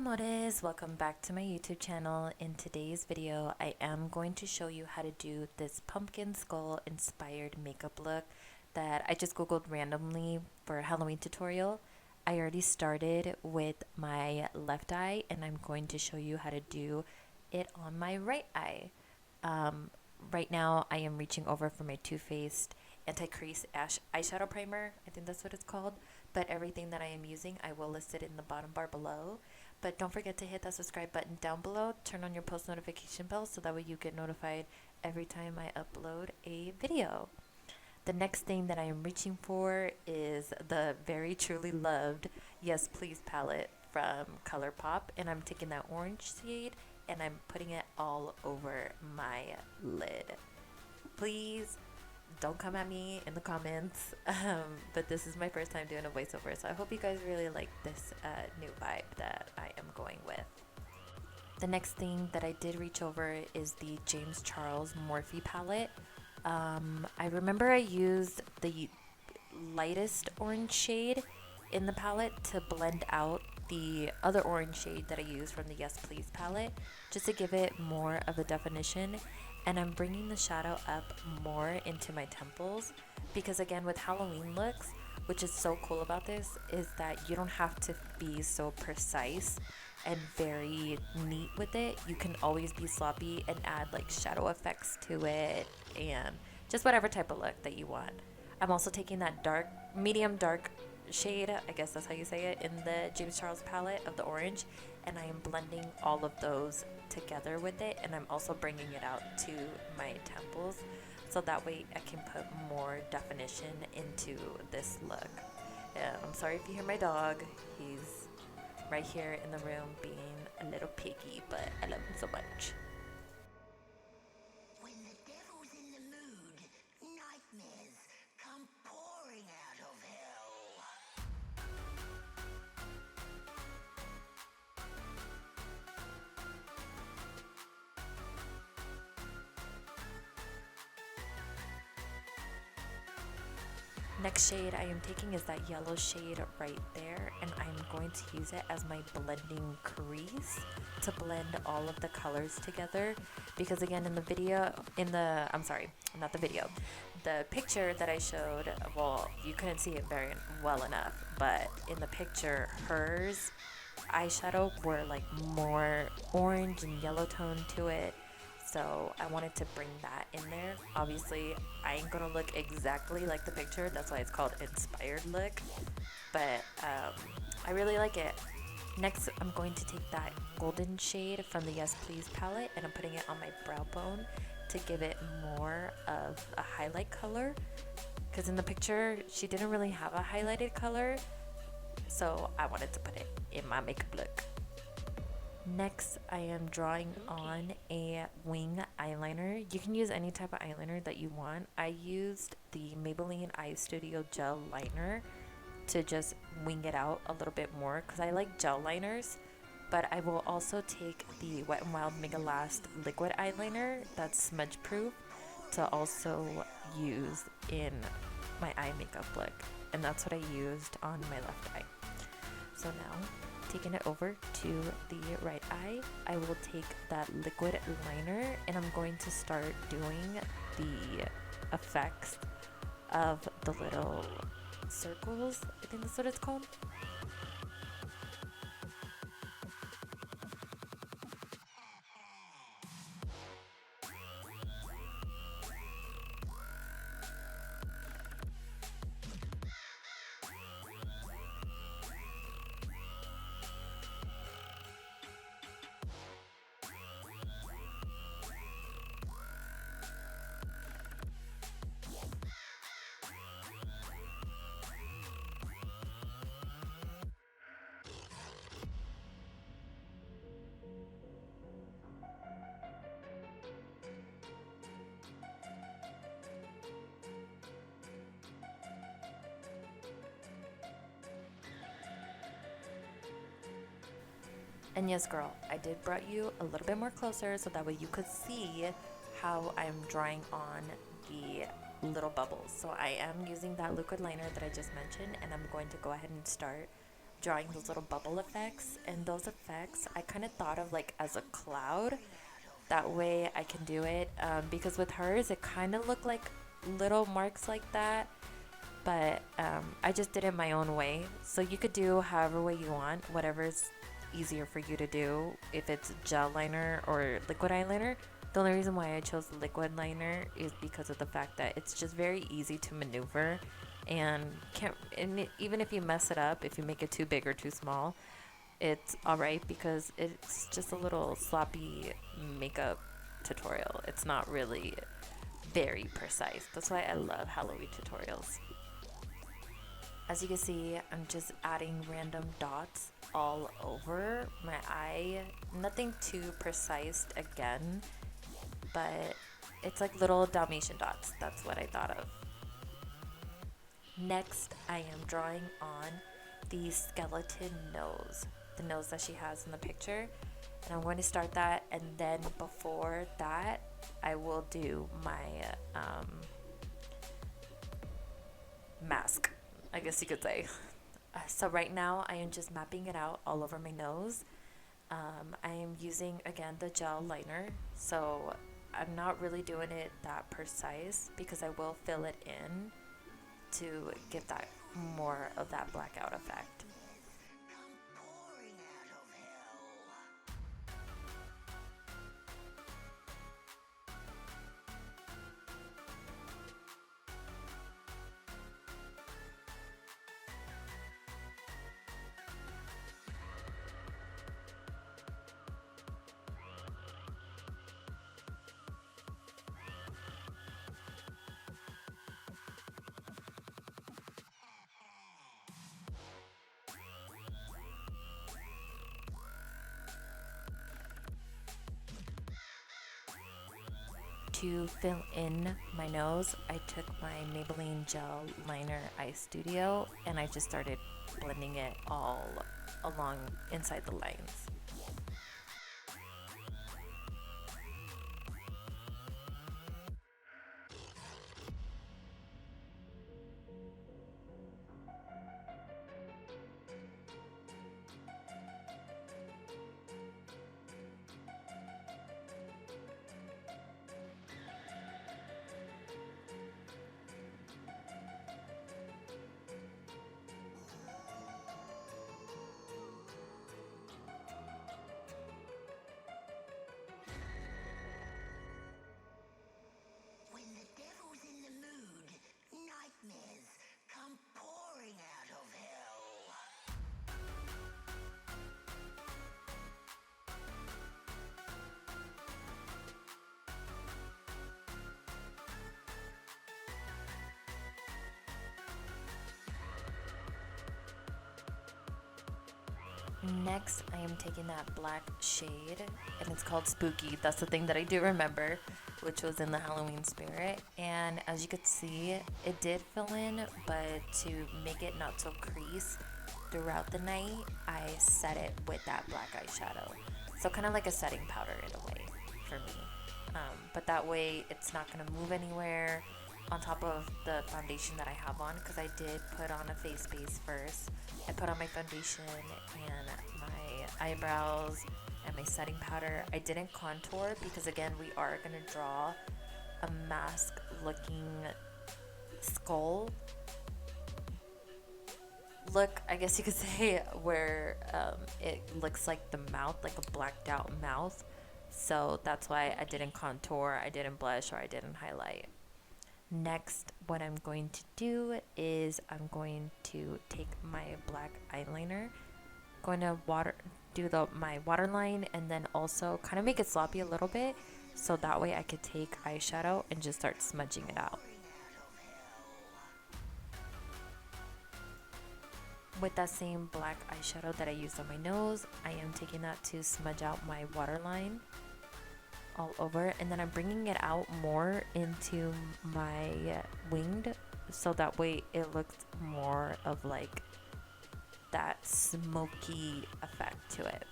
amores, welcome back to my YouTube channel. In today's video, I am going to show you how to do this pumpkin skull inspired makeup look that I just googled randomly for a Halloween tutorial. I already started with my left eye and I'm going to show you how to do it on my right eye. Right now I am reaching over for my Too Faced anti-crease eyeshadow primer. I think that's what it's called. But everything that I am using, I will list it in the bottom bar below. But don't forget to hit that subscribe button down below. Turn on your post notification bell so that way you get notified every time I upload a video. The next thing that I am reaching for is the very truly loved Yes Please palette from Colourpop. And I'm taking that orange shade and I'm putting it all over my lid. Please don't come at me in the comments, but this is my first time doing a voiceover, so I hope you guys really like this new vibe that I am going with. The next thing that I did reach over is the JamesCharles Morphe palette. I remember I used the lightest orange shade in the palette to blend out the other orange shade that I used from the Yes Please palette, just to give it more of a definition. And I'm bringing the shadow up more into my temples because, again, with Halloween looks, which is so cool about this, is that you don't have to be so precise and very neat with it. You can always be sloppy and add like shadow effects to it and just whatever type of look that you want. I'm also taking that medium dark shade, I guess that's how you say it, in the JamesCharles palette of the orange, and I am blending all of those together with it, and I'm also bringing it out to my temples so that way I can put more definition into this look. I'm sorry if you hear my dog. He's right here in the room being a little piggy, but I love him so much. When the devil's in the mood, nightmares come pouring out of hell. Next shade I am taking is that yellow shade right there, and I'm going to use it as my blending crease to blend all of the colors together, because again in the video, I'm sorry, not the video, the picture that I showed, well, you couldn't see it very well enough, but in the picture hers eyeshadow were like more orange and yellow tone to it. So I wanted to bring that in there. Obviously, I ain't gonna look exactly like the picture. That's why it's called inspired look. But I really like it. Next, I'm going to take that golden shade from the Yes Please palette and I'm putting it on my brow bone to give it more of a highlight color. Because in the picture, she didn't really have a highlighted color. So I wanted to put it in my makeup look. Next, I am drawing on a wing eyeliner. You can use any type of eyeliner that you want. I used the Maybelline eyestudio gel liner to just wing it out a little bit more because I like gel liners. But I will also take the Wet n Wild megalast liquid eyeliner that's smudge proof to also use in my eye makeup look. And that's what I used on my left eye. So now, taking it over to the right eye, I will take that liquid liner and I'm going to start doing the effects of the little circles. I think that's what it's called. And yes, girl, I did brought you a little bit more closer so that way you could see how I'm drawing on the little bubbles. So I am using that liquid liner that I just mentioned, and I'm going to go ahead and start drawing those little bubble effects, and those effects I kind of thought of like as a cloud. That way I can do it, because with hers it kind of looked like little marks like that, but I just did it my own way. So you could do however way you want, whatever's easier for you to do. If it's gel liner or liquid eyeliner, the only reason why I chose liquid liner is because of the fact that it's just very easy to maneuver, and even if you mess it up, if you make it too big or too small, it's alright because it's just a little sloppy makeup tutorial. It's not really very precise. That's why I love Halloween tutorials. As you can see, I'm just adding random dots all over my eye. Nothing too precise again, but it's like little Dalmatian dots. That's what I thought of. Next, I am drawing on the skeleton nose, the nose that she has in the picture. And I'm going to start that, and then before that, I will do my mask, I guess you could say. So right now, I am just mapping it out all over my nose. I am using, again, the gel liner, so I'm not really doing it that precise because I will fill it in to give that more of that blackout effect. To fill in my nose, I took my Maybelline gel liner eyestudio and I just started blending it all along inside the lines. When the devil's in the mood, nightmares come pouring out of hell. Next, I am taking that black shade, and it's called Spooky. That's the thing that I do remember, which was in the Halloween spirit. And as you could see, it did fill in, but to make it not so crease throughout the night, I set it with that black eyeshadow. So kind of like a setting powder in a way for me. But that way, it's not going to move anywhere on top of the foundation that I have on, because I did put on a face base first. I put on my foundation and my eyebrows and my setting powder. I didn't contour because, again, we are going to draw a mask looking skull look, I guess you could say, where it looks like the mouth, like a blacked out mouth. So that's why I didn't contour, I didn't blush, or I didn't highlight. Next, what I'm going to do is I'm going to take my black eyeliner, going to do my waterline, and then also kind of make it sloppy a little bit, so that way I could take eyeshadow and just start smudging it out. With that same black eyeshadow that I used on my nose, I am taking that to smudge out my waterline all over, and then I'm bringing it out more into my winged, so that way it looks more of like that smoky effect to it.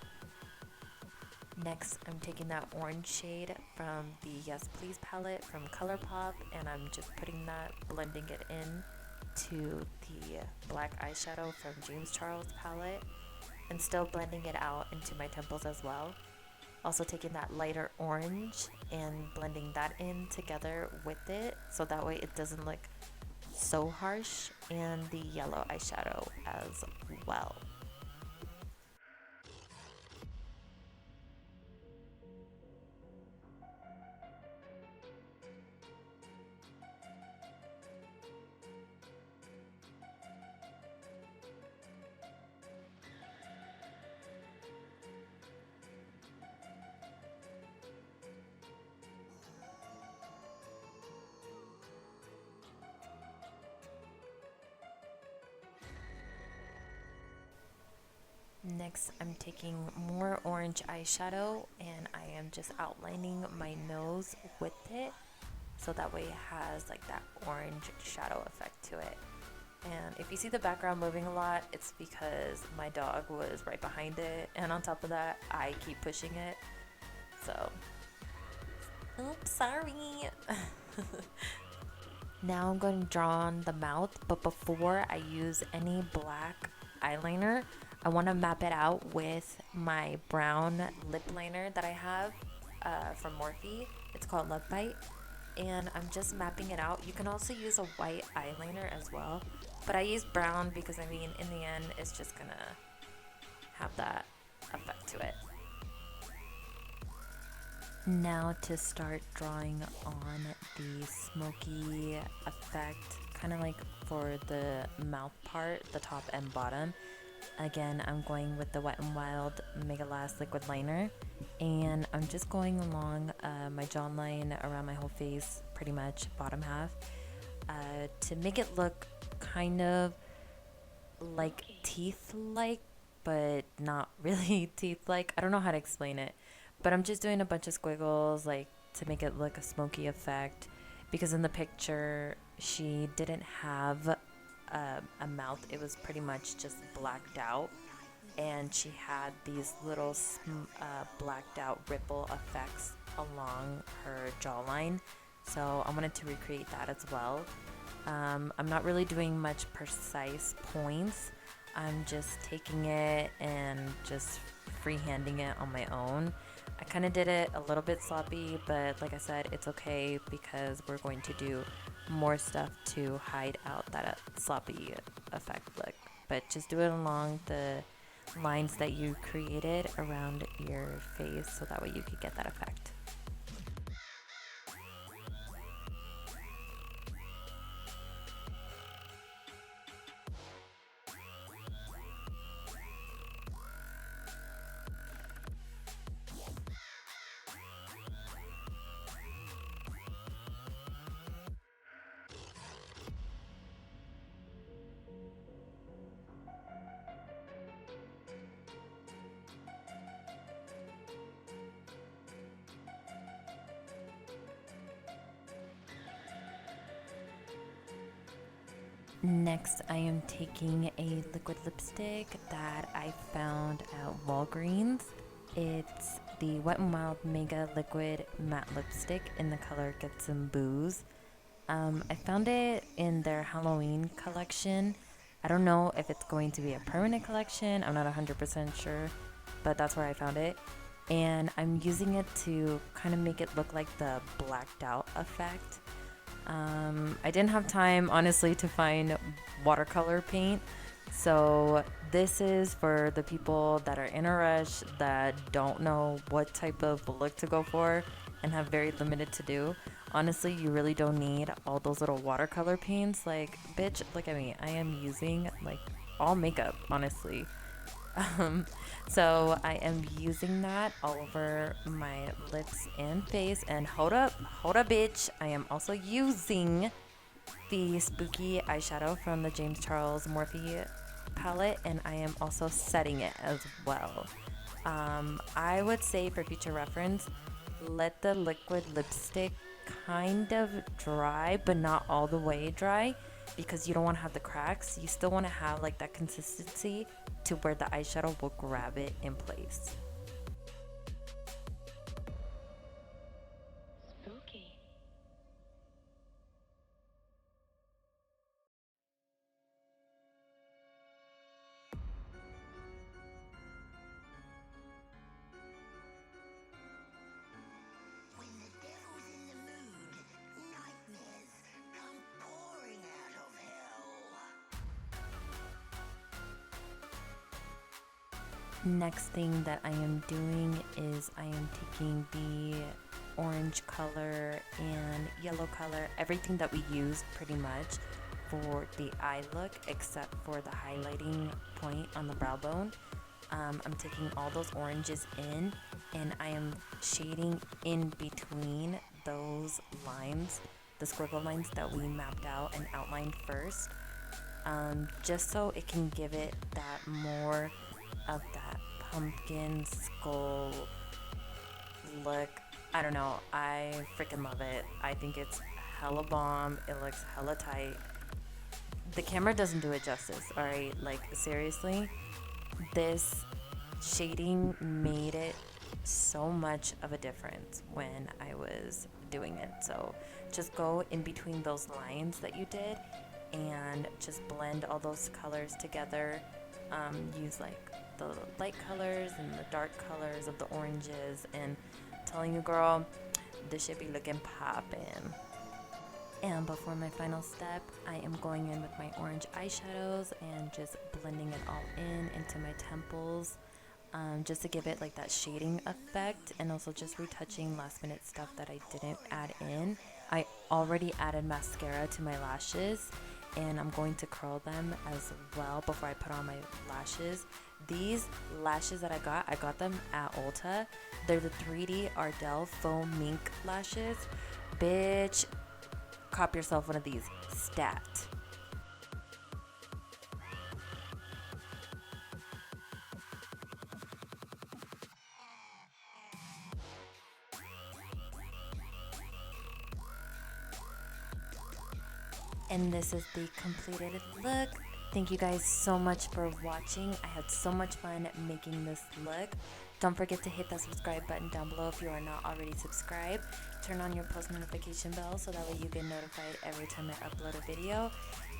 Next, I'm taking that orange shade from the Yes Please palette from Colourpop, and I'm just putting that, blending it in to the black eyeshadow from JamesCharles palette and still blending it out into my temples as well. Also taking that lighter orange and blending that in together with it so that way it doesn't look so harsh, and the yellow eyeshadow as well. Next, I'm taking more orange eyeshadow and I am just outlining my nose with it so that way it has like that orange shadow effect to it. And if you see the background moving a lot, it's because my dog was right behind it, and on top of that, I keep pushing it. So, oops, sorry. Now I'm going to draw on the mouth, but before I use any black eyeliner, I want to map it out with my brown lip liner that I have from Morphe. It's called Love Bite, and I'm just mapping it out. You can also use a white eyeliner as well, but I use brown because I mean in the end it's just gonna have that effect to it. Now to start drawing on the smoky effect, kind of like for the mouth part, the top and bottom. Again, I'm going with the Wet n Wild Megalast liquid liner, and I'm just going along my jawline around my whole face, pretty much bottom half, to make it look kind of like teeth-like, but not really teeth-like. I don't know how to explain it, but I'm just doing a bunch of squiggles like to make it look a smoky effect, because in the picture she didn't have a mouth. It was pretty much just blacked out, and she had these little blacked out ripple effects along her jawline, so I wanted to recreate that as well. I'm not really doing much precise points. I'm just taking it and just freehanding it on my own. I kind of did it a little bit sloppy, but like I said, it's okay because we're going to do more stuff to hide out that sloppy effect look. But just do it along the lines that you created around your face so that way you could get that effect. Next, I am taking a liquid lipstick that I found at Walgreens. It's the Wet n Wild Mega Liquid Matte Lipstick in the color Get Some Booze. I found it in their Halloween collection. I don't know if it's going to be a permanent collection. I'm not 100% sure, but that's where I found it. And I'm using it to kind of make it look like the blacked out effect. I didn't have time, honestly, to find watercolor paint. So this is for the people that are in a rush, that don't know what type of look to go for and have very limited to do. Honestly, you really don't need all those little watercolor paints. Like, bitch, look at me. I am using like all makeup, honestly. So I am using that all over my lips and face. And hold up, bitch. I am also using the spooky eyeshadow from the JamesCharles Morphe palette, and I am also setting it as well. I would say for future reference, let the liquid lipstick kind of dry, but not all the way dry, because you don't want to have the cracks. You still want to have like that consistency to where the eyeshadow will grab it in place. Next thing that I am doing is I am taking the orange color and yellow color, everything that we used pretty much for the eye look except for the highlighting point on the brow bone. I'm taking all those oranges in and I am shading in between those lines, the squiggle lines that we mapped out and outlined first, just so it can give it that more of that pumpkin skull look. I don't know, I freaking love it. I think it's hella bomb. It looks hella tight. The camera doesn't do it justice, alright? Like, seriously, this shading made it so much of a difference when I was doing it. So just go in between those lines that you did and just blend all those colors together. Use like the light colors and the dark colors of the oranges, and telling you, girl, this should be looking poppin'. And before my final step, I am going in with my orange eyeshadows and just blending it all in into my temples, just to give it like that shading effect, and also just retouching last minute stuff that I didn't add in. I already added mascara to my lashes, and I'm going to curl them as well before I put on my lashes. These lashes that I got them at Ulta. They're the 3D Ardell faux mink lashes. Bitch, cop yourself one of these, stat. And this is the completed look. Thank you guys so much for watching. I had so much fun making this look. Don't forget to hit that subscribe button down below if you are not already subscribed. Turn on your post notification bell so that way you get notified every time I upload a video.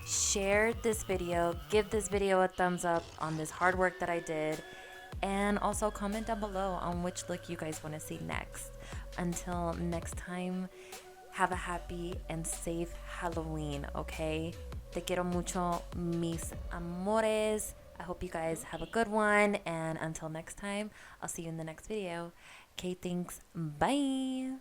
Share this video, give this video a thumbs up on this hard work that I did, and also comment down below on which look you guys want to see next. Until next time, have a happy and safe Halloween, okay? Te quiero mucho, mis amores. I hope you guys have a good one, and until next time, I'll see you in the next video. Okay, thanks. Bye.